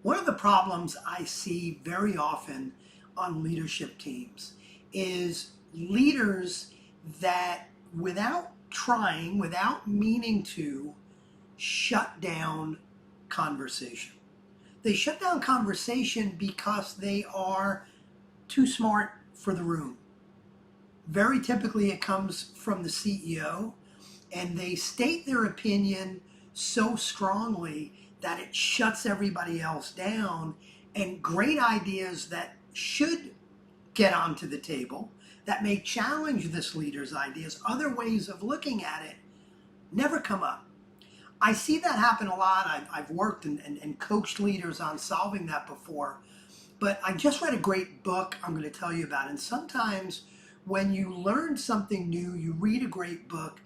One of the problems I see very often on leadership teams is leaders that, without trying, without meaning to, shut down conversation. They shut down conversation because they are too smart for the room. Very typically, it comes from the CEO, and they state their opinion so strongly that it shuts everybody else down, and great ideas that should get onto the table, that may challenge this leader's ideas, other ways of looking at it, never come up. I see that happen a lot. I've worked and coached leaders on solving that before. But I just read a great book I'm going to tell you about. And sometimes when you learn something new, you read a great book,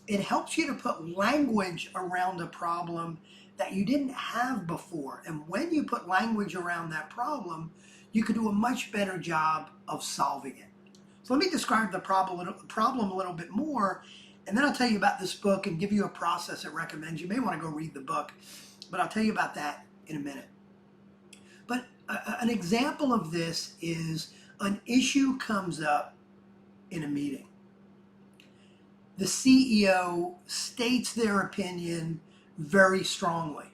it helps you to put language around a problem that you didn't have before. And when you put language around that problem, you can do a much better job of solving it. So let me describe the problem a little bit more, and then I'll tell you about this book and give you a process it recommends. You may want to go read the book, but I'll tell you about that in a minute. But an example of this is an issue comes up in a meeting. The CEO states their opinion very strongly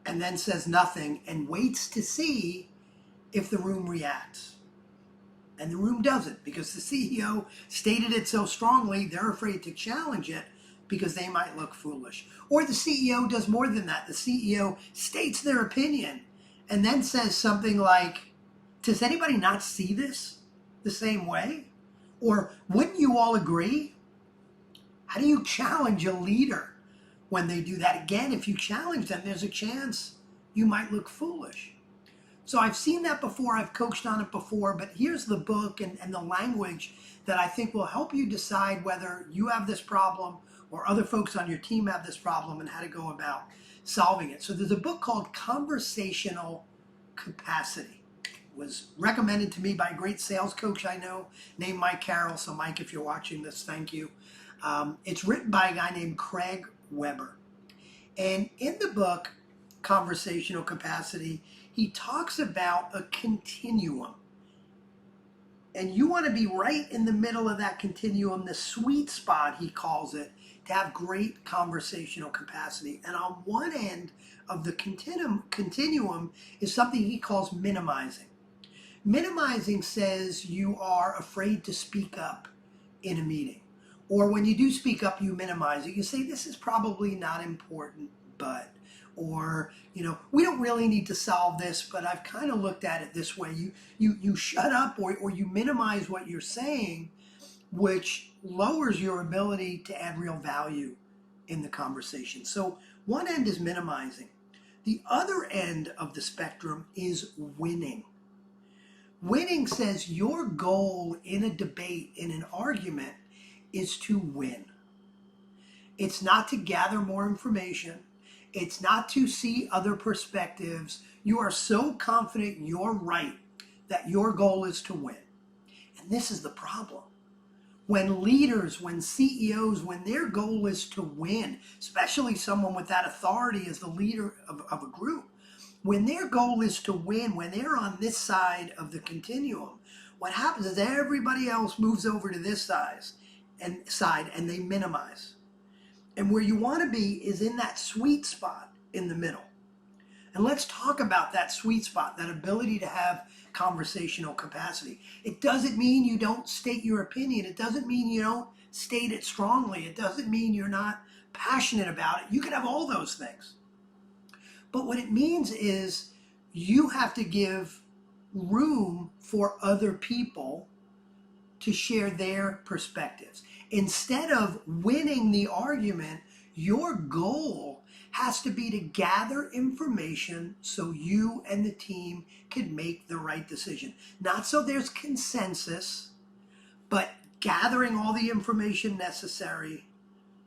and then says nothing and waits to see if the room reacts. And the room doesn't, because the CEO stated it so strongly, they're afraid to challenge it because they might look foolish. Or the CEO does more than that. The CEO states their opinion and then says something like, does anybody not see this the same way? Or wouldn't you all agree? How do you challenge a leader when they do that? Again, if you challenge them, there's a chance you might look foolish. So I've seen that before, I've coached on it before, but here's the book and the language that I think will help you decide whether you have this problem or other folks on your team have this problem and how to go about solving it. So there's a book called Conversational Capacity. It was recommended to me by a great sales coach I know named Mike Carroll. So Mike, if you're watching this, thank you. It's written by a guy named Craig Weber. And in the book, Conversational Capacity, he talks about a continuum. And you want to be right in the middle of that continuum, the sweet spot, he calls it, to have great conversational capacity. And on one end of the continuum is something he calls minimizing. Minimizing says you are afraid to speak up in a meeting. Or when you do speak up, you minimize it. You say, this is probably not important, but... Or, we don't really need to solve this, but I've kind of looked at it this way. You shut up or you minimize what you're saying, which lowers your ability to add real value in the conversation. So one end is minimizing. The other end of the spectrum is winning. Winning says your goal in a debate, in an argument, is to win. It's not to gather more information. It's not to see other perspectives. You are so confident you're right that your goal is to win. And this is the problem. When leaders, when CEOs, when their goal is to win, especially someone with that authority as the leader of a group, when their goal is to win, when they're on this side of the continuum, what happens is everybody else moves over to this side and they minimize. And where you want to be is in that sweet spot in the middle. And let's talk about that sweet spot, that ability to have conversational capacity. It doesn't mean you don't state your opinion. It doesn't mean you don't state it strongly. It doesn't mean you're not passionate about it. You can have all those things. But what it means is you have to give room for other people to share their perspectives. Instead of winning the argument, your goal has to be to gather information so you and the team can make the right decision. Not so there's consensus, but gathering all the information necessary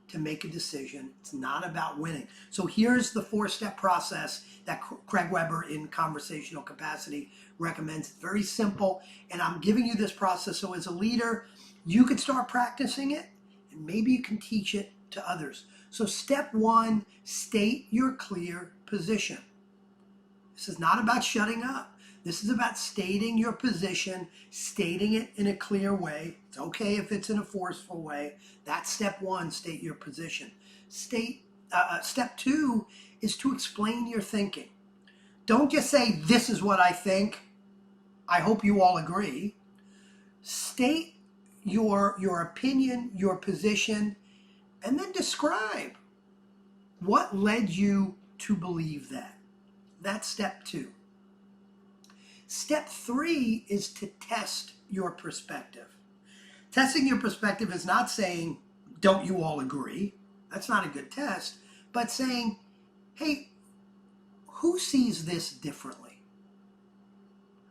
to make a decision. It's not about winning. So here's the 4-step process that Craig Weber in Conversational Capacity recommends. It's very simple, and I'm giving you this process so as a leader, you can start practicing it, and maybe you can teach it to others. So step 1, state your clear position. This is not about shutting up. This is about stating your position, stating it in a clear way. It's okay if it's in a forceful way. That's step one, state your position. Step two is to explain your thinking. Don't just say, this is what I think. I hope you all agree. State your opinion, your position, and then describe what led you to believe that. That's step two. Step three is to test your perspective. Testing your perspective is not saying, don't you all agree? That's not a good test, but saying, hey, who sees this differently?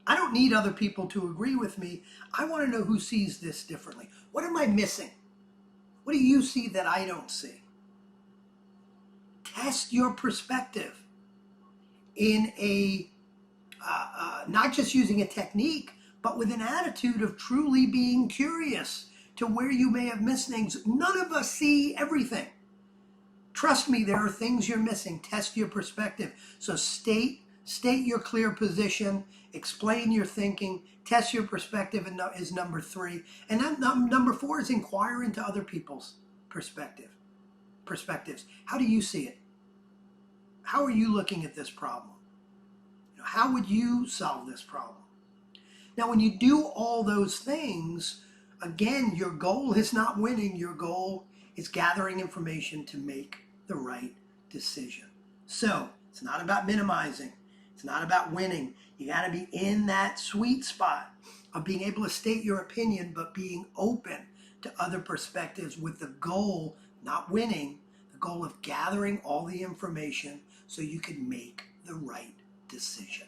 I don't need other people to agree with me. I want to know who sees this differently. What am I missing? What do you see that I don't see? Test your perspective in a, not just using a technique, but with an attitude of truly being curious to where you may have missed things. None of us see everything. Trust me, there are things you're missing. Test your perspective. So state your clear position, explain your thinking, test your perspective is number three. And then number four is inquire into other people's perspectives. How do you see it? How are you looking at this problem? How would you solve this problem? Now, when you do all those things, again, your goal is not winning. Your goal is gathering information to make the right decision. So it's not about minimizing. It's not about winning. You got to be in that sweet spot of being able to state your opinion, but being open to other perspectives with the goal, not winning, the goal of gathering all the information so you can make the right decision.